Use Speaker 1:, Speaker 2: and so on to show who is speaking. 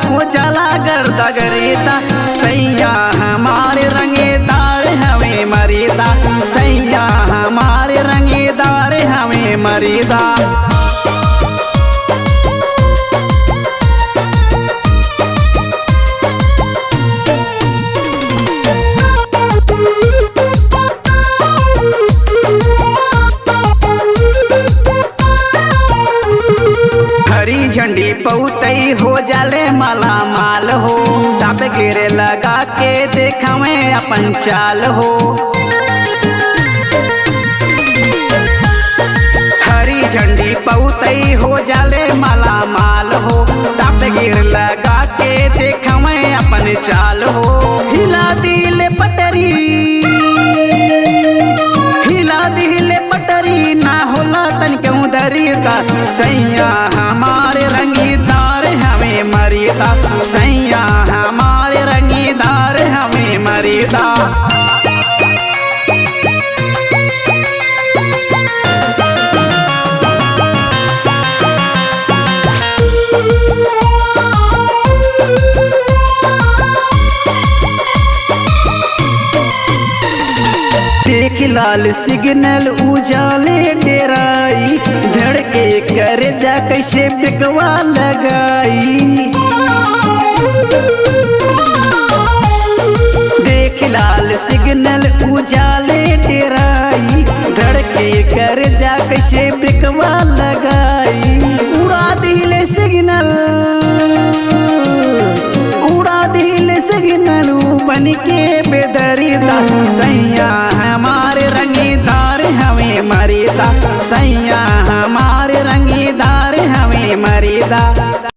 Speaker 1: हो जाला गर्दा गरेदा सैया हमारे रंगीदार हमें मरीदा सैया हमारे रंगीदार हमें मरीदा। हरी झंडी पौतई हो जाले माला माल हो ताप गिरे लगा के देखावे अपन चाल हो। हरी झंडी पौतई हो जाले माला माल हो ताप गिर लगा के देखावे अपन चाल हो। हिला दिले पटरी हिला दिले पटरी ना होला तन क्यों दरीदा सैया हमारे रंगीदार हमें मरीदा सैया हमारे रंगीदार हमें मरीदा। देख लाल सिग्नल उजाले डेराई धड़के कर जा कैसे बिकवा लगाई। देख लाल सिग्नल उजाले डेराई धड़के कर जा कैसे बिकवा लगाई। उड़ा दिले सिग्नल उड़ा दिले सिग्नल बन के बेदरीदा सैया हमारे रंगीदार हमें मरीदा सैया हमारे रंगीदार हमें मरीदा।